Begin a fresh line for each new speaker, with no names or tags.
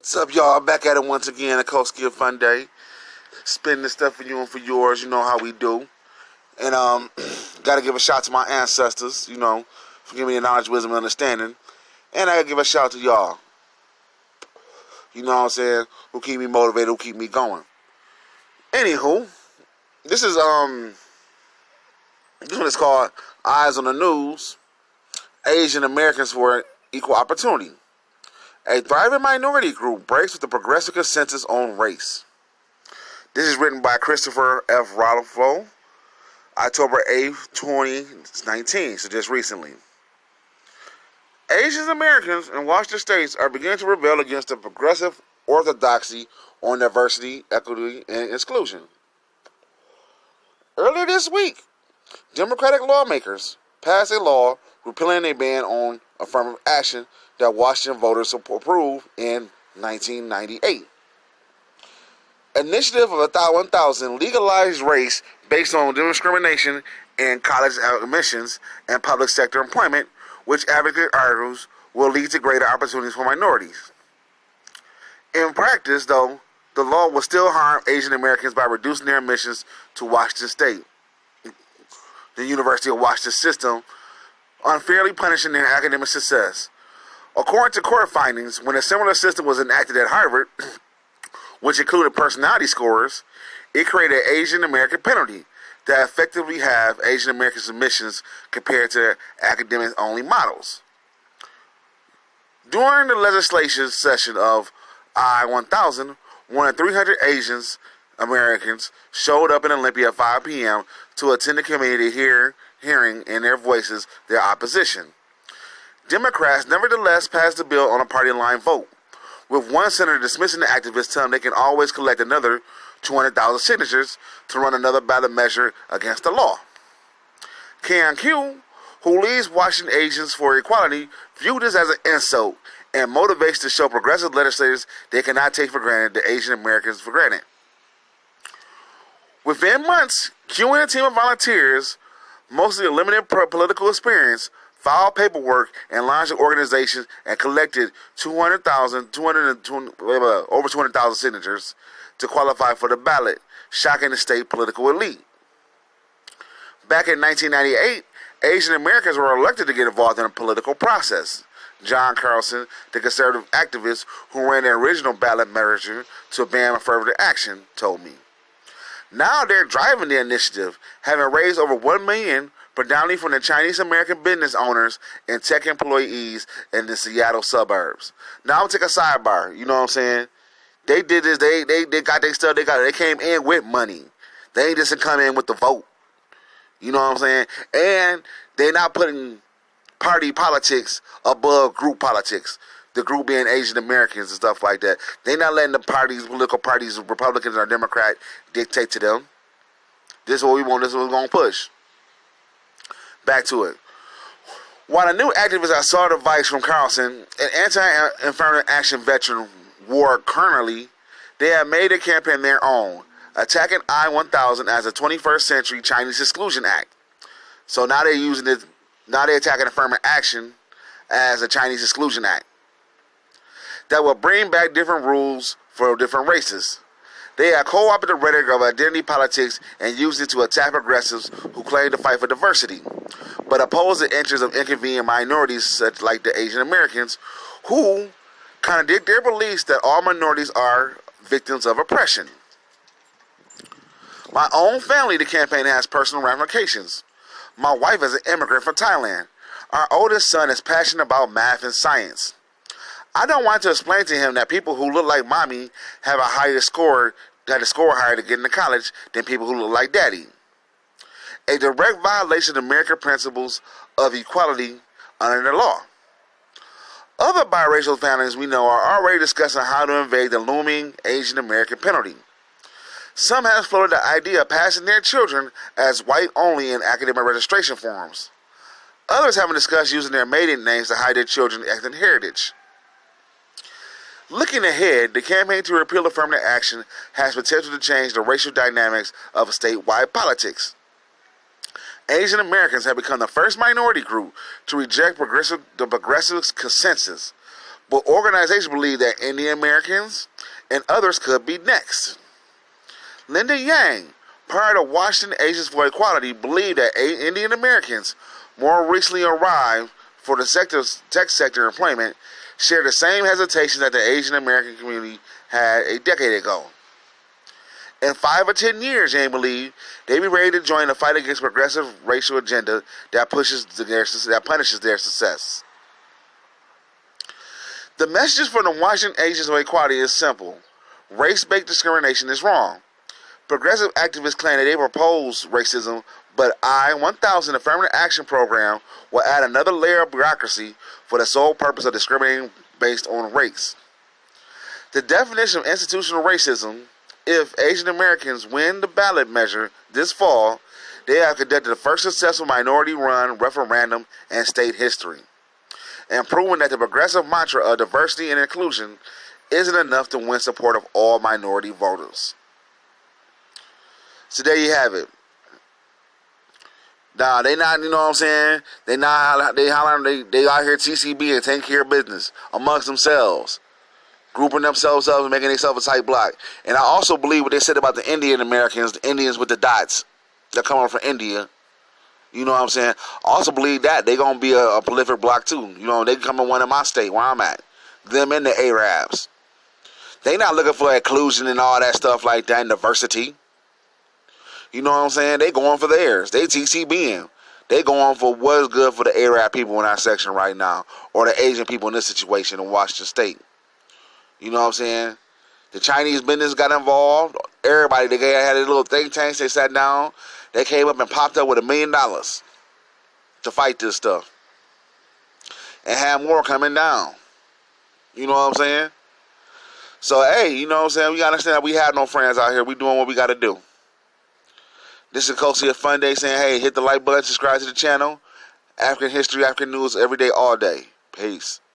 What's up, y'all? Back at it once again. A Koski Fun Day. Spinning this stuff for you and for yours. You know how we do. And gotta give a shout to my ancestors. For giving me the knowledge, wisdom, and understanding. And I gotta give a shout to y'all. You know what I'm saying? Who keep me motivated? Who keep me going? Anywho, this one is called Eyes on the News. Asian Americans for Equal Opportunity. A thriving minority group breaks with the progressive consensus on race. This is written by Christopher F. Rolfo, October 8th, 2019, so just recently. Asian Americans in Washington states are beginning to rebel against the progressive orthodoxy on diversity, equity, and exclusion. Earlier this week, Democratic lawmakers passed a law repealing a ban on affirmative action that Washington voters approved in 1998. Initiative of 1000 legalized race based on discrimination in college admissions and public sector employment, which advocate argues will lead to greater opportunities for minorities. In practice, though, the law will still harm Asian Americans by reducing their admissions to Washington State, the University of Washington system, unfairly punishing their academic success. According to court findings, when a similar system was enacted at Harvard, which included personality scores, it created an Asian American penalty that effectively halved Asian American admissions compared to academic-only models. During the legislation session of I-1000, more than 300 Asian Americans showed up in Olympia at 5 p.m. to attend the committee hearing in their voices their opposition. Democrats nevertheless passed the bill on a party line vote, with one senator dismissing the activists, telling them they can always collect another 200,000 signatures to run another ballot measure against the law. Karen Q, who leads Washington Asians for Equality, viewed this as an insult and motivates to show progressive legislators they cannot take for granted the Asian Americans for granted. Within months, Q and a team of volunteers, mostly of limited political experience, filed paperwork and launched organizations and collected over 200,000 signatures to qualify for the ballot, shocking the state political elite. Back in 1998, Asian Americans were elected to get involved in the political process. John Carlson, the conservative activist who ran the original ballot measure to ban affirmative action, told me. Now they're driving the initiative, having raised over $1 million, predominantly from the Chinese American business owners and tech employees in the Seattle suburbs. Now I'm gonna take a sidebar. You know what I'm saying? They did this. They got their stuff. They came in with money. They ain't just come in with the vote. You know what I'm saying? And they're not putting party politics above group politics. The group being Asian Americans and stuff like that. They're not letting the political parties, Republicans or Democrat, dictate to them. This is what we want. This is what we're gonna push. Back to it. While the new activists I saw the advice from Carlson, an anti-affirmative action veteran, wore currently, they have made the campaign their own, attacking I-1000 as a 21st century Chinese Exclusion Act. So now they're using it. Now they're attacking affirmative action as a Chinese Exclusion Act that will bring back different rules for different races. They have co-opted the rhetoric of identity politics and used it to attack progressives who claim to fight for diversity, but oppose the interests of inconvenient minorities such like the Asian Americans, who contradict their beliefs that all minorities are victims of oppression. My own family, the campaign has personal ramifications. My wife is an immigrant from Thailand. Our oldest son is passionate about math and science. I don't want to explain to him that people who look like mommy have to score higher to get into college than people who look like daddy. A direct violation of American principles of equality under the law. Other biracial families we know are already discussing how to invade the looming Asian American penalty. Some have floated the idea of passing their children as white only in academic registration forms. Others haven't discussed using their maiden names to hide their children's ethnic heritage. Looking ahead, the campaign to repeal affirmative action has potential to change the racial dynamics of statewide politics. Asian Americans have become the first minority group to reject the progressive consensus, But organizations believe that Indian Americans and others could be next. Lyndon Yang, prior to Washington Agents for Equality, believed that Indian Americans, more recently arrived for the tech sector employment, shared the same hesitation that the Asian American community had a decade ago. In 5 or 10 years, Yang believed they'd be ready to join the fight against progressive racial agenda that punishes their success. The message from the Washington Agents of Equality is simple. Race-based discrimination is wrong. Progressive activists claim that they oppose racism, but I-1000 Affirmative Action Program will add another layer of bureaucracy for the sole purpose of discriminating based on race. The definition of institutional racism: if Asian Americans win the ballot measure this fall, they have conducted the first successful minority-run referendum in state history, and proven that the progressive mantra of diversity and inclusion isn't enough to win support of all minority voters. So there you have it. Nah, they not, you know what I'm saying? They out here TCB and taking care of business amongst themselves, grouping themselves up and making themselves a tight block. And I also believe what they said about the Indian Americans, the Indians with the dots that come over from India. You know what I'm saying? I also believe that they're going to be a prolific block too. You know, they come in one in my state where I'm at. Them and the Arabs. They not looking for inclusion and all that stuff like that and diversity. You know what I'm saying? They going for theirs. They TCBing. They going for what's good for the Arab people in our section right now, or the Asian people in this situation in Washington State. You know what I'm saying? The Chinese business got involved. Everybody, they had their little think tanks. They sat down. They came up and popped up with $1 million to fight this stuff. And have more coming down. You know what I'm saying? So, hey, you know what I'm saying? We got to understand that we have no friends out here. We doing what we got to do. This is Kosi of Fun Day saying, hey, hit the like button, subscribe to the channel. African history, African news, every day, all day. Peace.